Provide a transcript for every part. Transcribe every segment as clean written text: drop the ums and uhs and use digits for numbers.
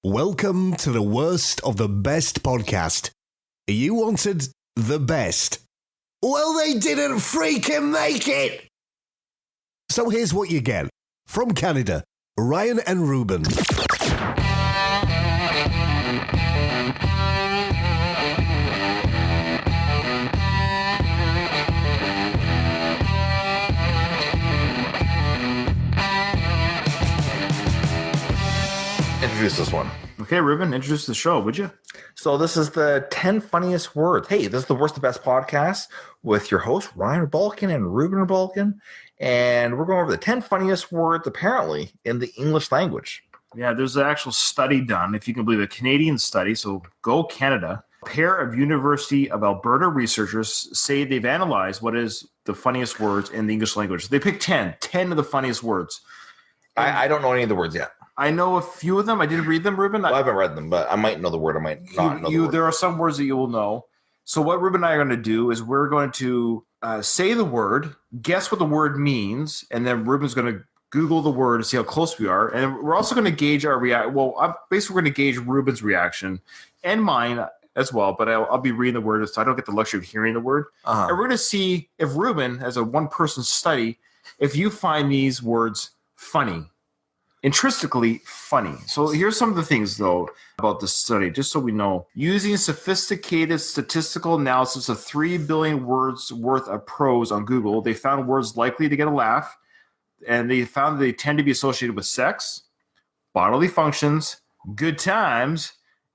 Welcome to the worst of the best podcast. You wanted the best. Well, they didn't freaking make it! So here's what you get. From Canada, Ryan and Ruban. Introduce this one. Okay, Ruben, introduce the show, would you? So this is the 10 funniest words. Hey, this is the worst of best podcast with your host, Ryan Ruban and Ruben Ruban. And we're going over the 10 funniest words, apparently, in the English language. Yeah, there's an actual study done, if you can believe it, a Canadian study, so go Canada. A pair of University of Alberta researchers say they've analyzed what is the funniest words in the English language. They picked 10 of the funniest words. I don't know any of the words yet. I know a few of them. I did read them, Ruben. Well, I haven't read them, but I might know the word. I might not know the word. There are some words that you will know. So what Ruben and I are going to do is we're going to say the word, guess what the word means, and then Ruben's going to Google the word to see how close we are. And we're also going to gauge our reaction. Well, basically we're going to gauge Ruben's reaction and mine as well, but I'll be reading the word, so I don't get the luxury of hearing the word. Uh-huh. And we're going to see if Ruben, as a one-person study, if you find these words funny. Intrinsically funny. So here's some of the things, though, about this study, just so we know. Using sophisticated statistical analysis of 3 billion words worth of prose on Google, they found words likely to get a laugh, and they found they tend to be associated with sex, bodily functions, good times,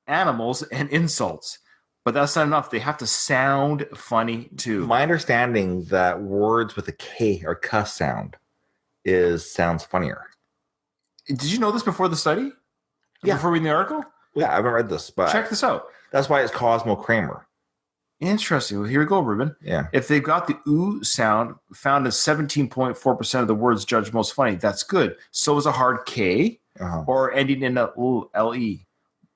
animals, and insults. But that's not enough. They have to sound funny, too. My understanding that words with a K or cuss sound sounds funnier. Did you know this before the study? Yeah. Before reading the article? Yeah, I haven't read this, but check this out. That's why it's Cosmo Kramer. Interesting. Well, here we go, Ruben. Yeah. If they've got the ooh sound found as 17.4% of the words judged most funny, that's good. So is a hard K or ending in a LE.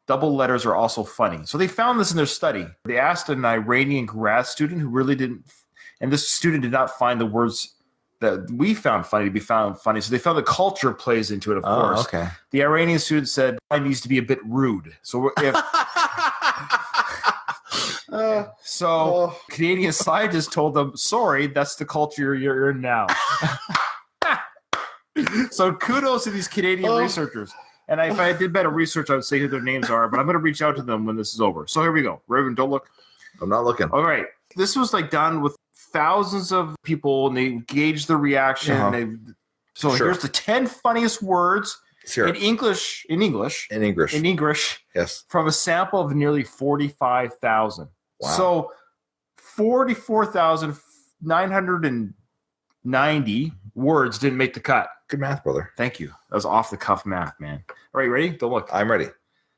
Double letters are also funny. So they found this in their study. They asked an Iranian grad student who really didn't, and this student did not find the words that we found funny to be found funny. So they found the culture plays into it, of course. Okay. The Iranian student said, "I needs to be a bit rude." So if Canadian scientists told them, "Sorry, that's the culture you're in now." So kudos to these Canadian researchers. And if I did better research, I would say who their names are, but I'm going to reach out to them when this is over. So here we go. Raven, don't look. I'm not looking. All right. This was done with thousands of people, and they gauged the reaction. Here's the 10 funniest words in English. Yes. From a sample of nearly 45,000. Wow. So 44,990 words didn't make the cut. Good math, brother. Thank you. That was off the cuff math, man. All right, ready? Don't look. I'm ready.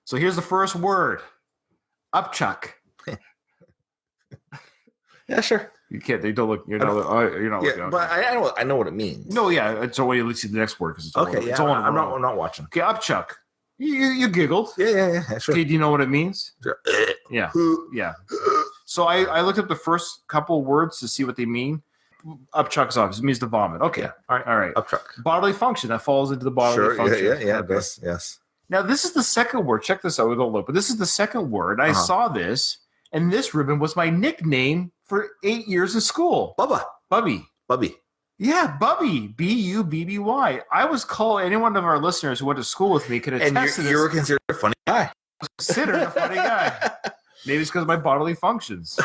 So here's the first word. Upchuck. Yeah, sure. You can't. They don't look. You're not looking. But I know what it means. No, yeah. So wait, let's see the next word because it's okay. It's all I'm not watching. Okay, upchuck. You giggled. Yeah. Sure. Okay, do you know what it means? Sure. Yeah. Yeah. So I looked up the first couple words to see what they mean. Upchuck is obvious. It means to vomit. Okay. Yeah. All right. Upchuck. Bodily function. That falls into the bodily function. Yeah. Okay. Yes. Now this is the second word. Check this out. We don't look, but this is the second word. I saw this, and this, Ruben, was my nickname for 8 years in school. Bubby. Yeah, Bubby. Bubby. I was called, any one of our listeners who went to school with me could attest to this. You were considered a funny guy. Considered a funny guy. Maybe it's because of my bodily functions.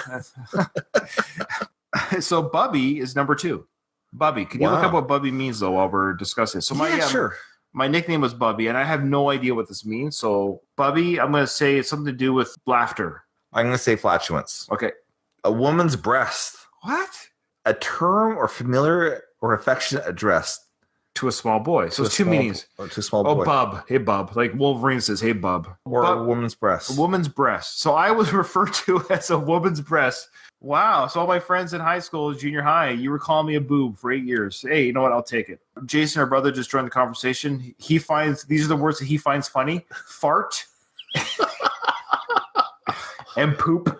So Bubby is number 2. Bubby. Can you look up what Bubby means, though, while we're discussing it? So sure. My nickname was Bubby, and I have no idea what this means. So Bubby, I'm going to say it's something to do with laughter. I'm going to say flatulence. Okay. A woman's breast. What? A term or familiar or affectionate address to a small boy. So it's two meanings. To a small boy. Oh, bub. Hey, bub. Like Wolverine says, hey, bub. Or a woman's breast. A woman's breast. So I was referred to as a woman's breast. Wow. So all my friends in high school, junior high, you were calling me a boob for 8 years. Hey, you know what? I'll take it. Jason, our brother, just joined the conversation. These are the words that he finds funny. Fart. And poop.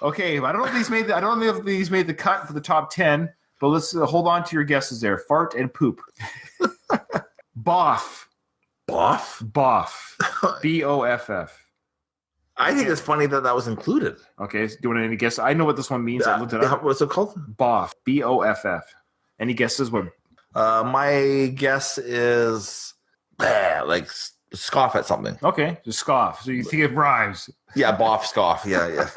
Okay, I don't know if these made the cut for the top 10, but let's hold on to your guesses there. Fart and poop. Boff. Boff? Boff. B-O-F-F. I think it's funny that was included. Okay, so do you want any guess? I know what this one means. I looked it up. What's it called? Boff. B-O-F-F. Any guesses what? My guess is like scoff at something. Okay, just scoff. So you think it rhymes. Yeah, boff, scoff. Yeah.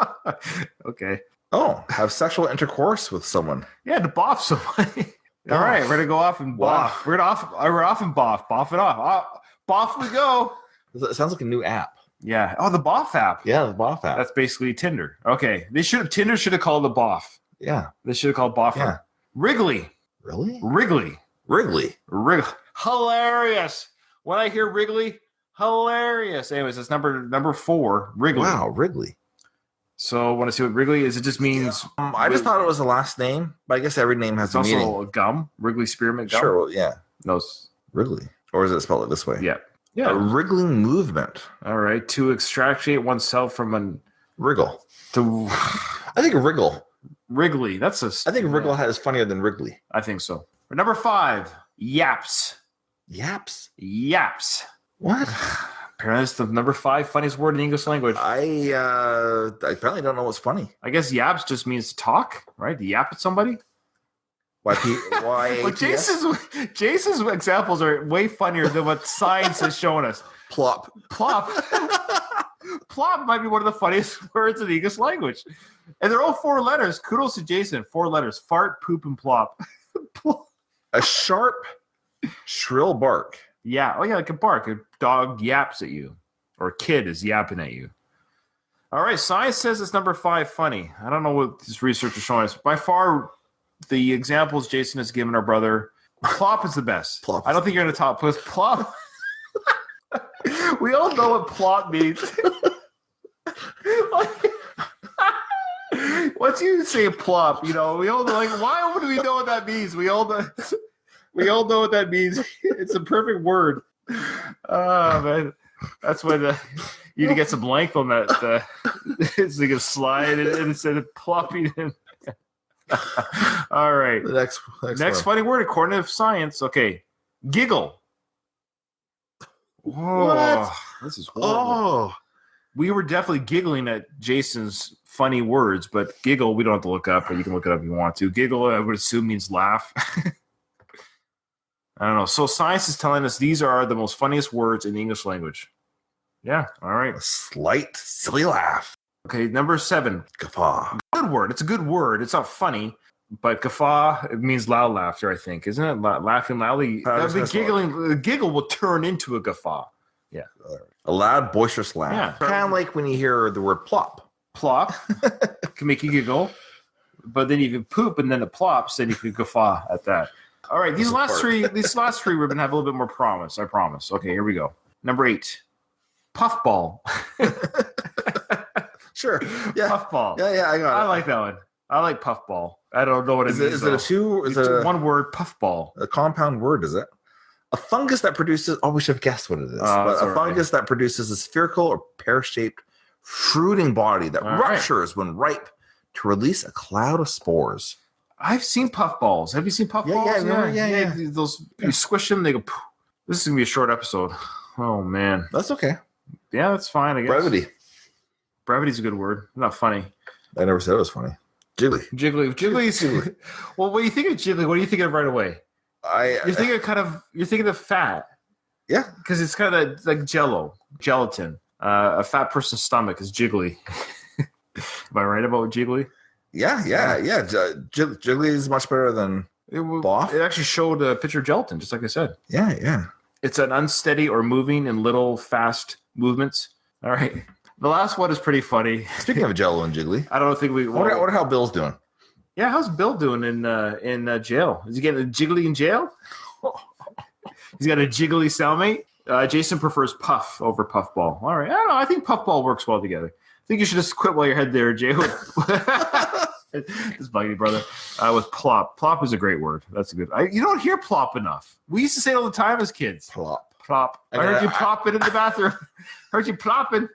Okay. Oh, have sexual intercourse with someone. Yeah, to boff somebody. All right, we're going to go off and boff. Wow. We're off and boff. Boff it off. Boff we go. It sounds like a new app. Yeah. Oh, the Boff app. Yeah, the boff app. That's basically Tinder. Okay. Tinder should have called the Boff. Yeah. They should have called Boffer. Yeah. Wrigley. Really? Wrigley. Hilarious. When I hear Wrigley, hilarious. Anyways, it's number 4, Wrigley. Wow, Wrigley. So, want to see what Wrigley is? It just means. I just thought it was the last name, but I guess every name has a also meaning. a gum. Wrigley spearmint gum. Sure, well, yeah. No. It's, Wrigley. Or is it spelled like this way? yeah. A wriggling movement. All right. To extricate oneself from an. Wriggle. I think wriggle. Wrigley. I think wriggle is funnier than Wrigley. I think so. Number 5, yaps. Yaps? Yaps. What? Apparently, it's the number 5 funniest word in the English language. I apparently don't know what's funny. I guess yaps just means to talk, right? To yap at somebody. Why? Well, Jason's examples are way funnier than what science has shown us. Plop. Plop. Plop might be one of the funniest words in the English language. And they're all 4 letters. Kudos to Jason. 4 letters. Fart, poop, and plop. A sharp, shrill bark. Yeah. Oh, yeah, like a bark. A dog yaps at you. Or a kid is yapping at you. All right. Science says it's number 5 funny. I don't know what this research is showing us. By far, the examples Jason has given our brother, plop is the best. Plop. I don't think you're in the top list. Plop. We all know what plop means. Once you say plop, we all know, like, why would we know what that means? We all know what that means. It's a perfect word. Oh, man. That's when you need to get some length on that. It's like a slide instead of plopping in. All right. The next funny word according to science. Okay. Giggle. What? This is horrible. We were definitely giggling at Jason's funny words, but giggle, we don't have to look up, but you can look it up if you want to. Giggle, I would assume, means laugh. I don't know. So science is telling us these are the most funniest words in the English language. Yeah. All right. A slight, silly laugh. Okay. Number 7. Guffaw. Good word. It's a good word. It's not funny, but guffaw, it means loud laughter, I think. Isn't it? Laughing loudly. The giggle will turn into a guffaw. Yeah. A loud, boisterous laugh. Yeah. Kind of like when you hear the word plop. Plop can make you giggle, but then you can poop and then it plops, then you can guffaw at that. All right, these last three, Ruben, have a little bit more promise. I promise. Okay, here we go. Number 8, puffball. Sure. Yeah. Puffball. Yeah, I got it. I like that one. I like puffball. I don't know what it means. Is it a two? Is it one word? Puffball. A compound word? Is it a fungus that produces? Oh, we should have guessed what it is. But a fungus that produces a spherical or pear-shaped fruiting body that ruptures when ripe to release a cloud of spores. I've seen puffballs. Have you seen puffballs? Yeah. Those you squish them, they go. Poof. This is gonna be a short episode. Oh man, that's okay. Yeah, that's fine. I guess brevity. Brevity's a good word. Not funny. I never said it was funny. Jiggly. Well, when you think of jiggly, what do you think of right away? You're thinking of fat. Yeah, because it's kind of like gelatin. A fat person's stomach is jiggly. Am I right about jiggly? Yeah. Jiggly is much better than Boff. It actually showed a picture of gelatin, just like I said. Yeah. It's an unsteady or moving in little fast movements. All right. The last one is pretty funny. Speaking of Jello and Jiggly, I don't think we. I wonder how Bill's doing. Yeah, how's Bill doing in jail? Is he getting a jiggly in jail? He's got a jiggly cellmate. Jason prefers puff over puffball. All right, I don't know. I think puffball works well together. I think you should just quit while you're head there, Jay. This bugging brother. With plop. Plop is a great word. That's a good. You don't hear plop enough. We used to say it all the time as kids. Plop. I heard you plopping in the bathroom. Heard you plopping.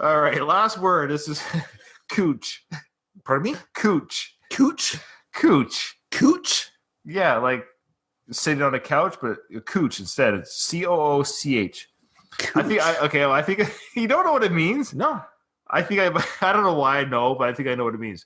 All right, last word. This is cooch. Pardon me? Cooch. Cooch? Cooch. Cooch? Yeah, like sitting on a couch, but cooch instead. It's COOCH. I think you don't know what it means. No. I don't know why I know, but I think I know what it means.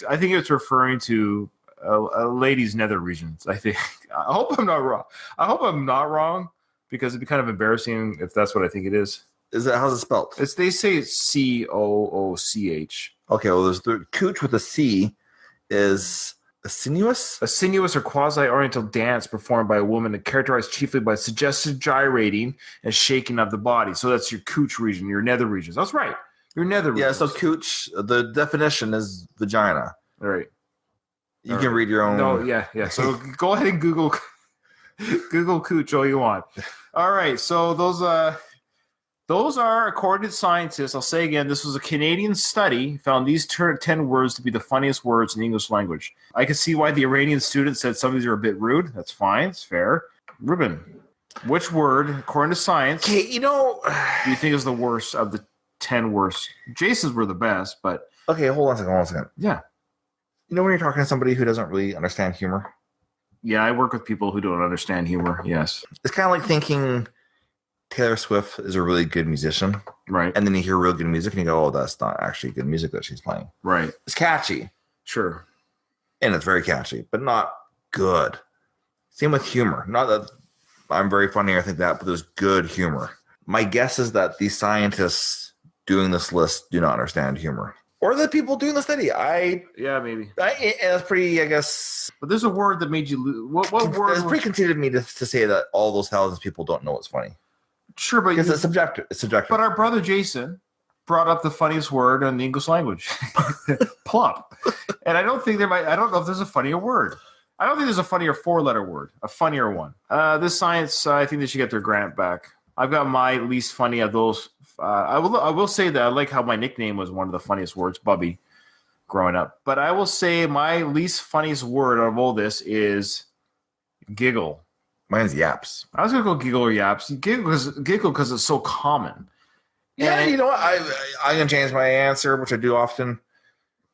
I think it's referring to a lady's nether regions. I think. I hope I'm not wrong. Because it'd be kind of embarrassing if that's what I think it is. How's it spelled? They say it's COOCH. Okay, well, there's the cooch with a C is a sinuous? A sinuous or quasi-oriental dance performed by a woman and characterized chiefly by suggestive gyrating and shaking of the body. So that's your cooch region, your nether regions. That's right. Your nether regions. Yeah, so cooch, the definition is vagina. All right. You can read your own. No, yeah. So go ahead and Google cooch all you want. All right, so those are, according to scientists, I'll say again, this was a Canadian study, found these 10 words to be the funniest words in the English language. I can see why the Iranian student said some of these are a bit rude. That's fine. It's fair. Ruben, which word, according to science, Okay, do you think is the worst of the 10 worst? Jason's were the best, but... Okay, hold on a second. Yeah. You know when you're talking to somebody who doesn't really understand humor? Yeah, I work with people who don't understand humor, yes. It's kind of like thinking Taylor Swift is a really good musician. Right. And then you hear real good music and you go, oh, that's not actually good music that she's playing. Right. It's catchy. Sure. And it's very catchy, but not good. Same with humor. Not that I'm very funny or think that, but there's good humor. My guess is that these scientists doing this list do not understand humor. Or the people doing the study. Yeah, maybe. That's pretty, I guess. But there's a word that made you lose. What word? It's pretty conceited of me to say that all those thousands of people don't know what's funny. Sure, but because it's subjective. It's subjective. But our brother Jason brought up the funniest word in the English language, plop. And I don't know if there's a funnier word. I don't think there's a funnier 4-letter word, a funnier one. This science, I think they should get their grant back. I've got my least funny of those. I will say that I like how my nickname was one of the funniest words, Bubby, growing up. But I will say my least funniest word out of all this is giggle. Mine's yaps. I was going to go giggle or yaps. Giggle because it's so common. Yeah, you know what? I'm going to change my answer, which I do often.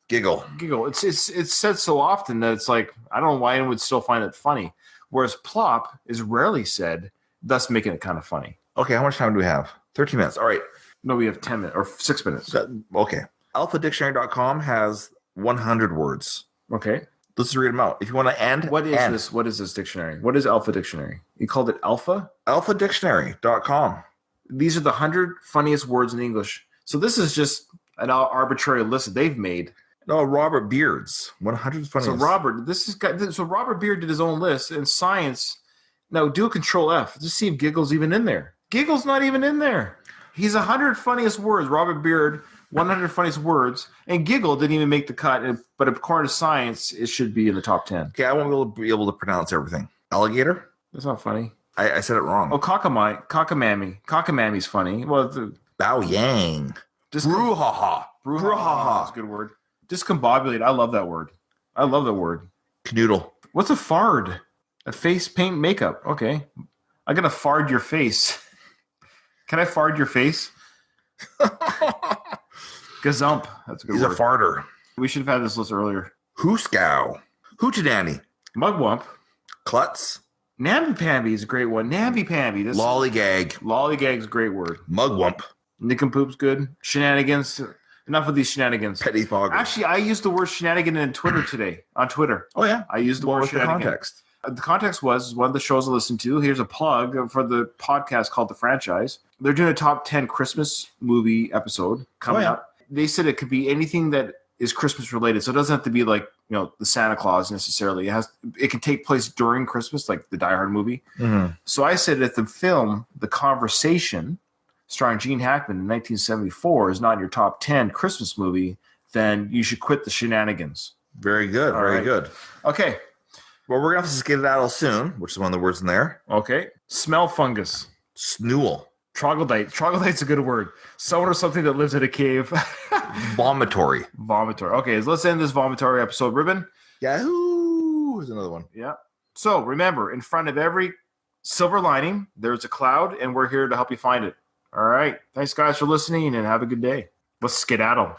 Giggle. It's said so often that it's like, I don't know why anyone would still find it funny. Whereas plop is rarely said, thus making it kind of funny. Okay, how much time do we have? 13 minutes. All right. No, we have 10 minutes or 6 minutes. Okay. AlphaDictionary.com has 100 words. Okay. Let's read them out. If you want to end. What is this dictionary? What is Alpha Dictionary? You called it Alpha? AlphaDictionary.com. These are the 100 funniest words in English. So this is just an arbitrary list that they've made. No, Robert Beard's 100 funniest. So Robert Beard did his own list in science. Now do a Control F. Just see if Giggle's even in there. Giggle's not even in there. He's 100 funniest words. Robert Beard, 100 funniest words. And Giggle didn't even make the cut. But according to science, it should be in the top 10. Okay, I won't be able to pronounce everything. Alligator? That's not funny. I said it wrong. Oh, cockamamie. Cockamamie's funny. Well, Bao Yang. Brouhaha. Brouhaha. That's a good word. Discombobulate. I love that word. Canoodle. What's a fard? A face paint makeup. Okay. I'm going to fard your face. Can I fard your face? Gazump. That's a good word. He's a farter. We should have had this list earlier. Hooskow. Hootenanny. Mugwump. Klutz. Namby-pamby is a great one. Namby-pamby. Lollygag. Lollygag's a great word. Mugwump. Nincompoop's good. Shenanigans. Enough of these shenanigans. Petty fogger. Actually, I used the word shenanigan on Twitter today. On Twitter. Oh, yeah? I used the word shenanigan. The context? The context was one of the shows I listened to. Here's a plug for the podcast called The Franchise. They're doing a top 10 Christmas movie episode coming up. They said it could be anything that is Christmas related. So it doesn't have to be like, the Santa Claus necessarily. It can take place during Christmas, like the Die Hard movie. Mm-hmm. So I said if the film, The Conversation, starring Gene Hackman in 1974, is not in your top 10 Christmas movie, then you should quit the shenanigans. Very good. Very good. Okay. Well, we're going to have to skedaddle soon, which is one of the words in there. Okay. Smell fungus. Snool. Troglodyte. Troglodyte's a good word. Someone or something that lives in a cave. Vomitory. Okay, so let's end this vomitory episode. Ruben? Yahoo! Here's another one. Yeah. So remember, in front of every silver lining, there's a cloud, and we're here to help you find it. All right. Thanks, guys, for listening, and have a good day. Let's skedaddle.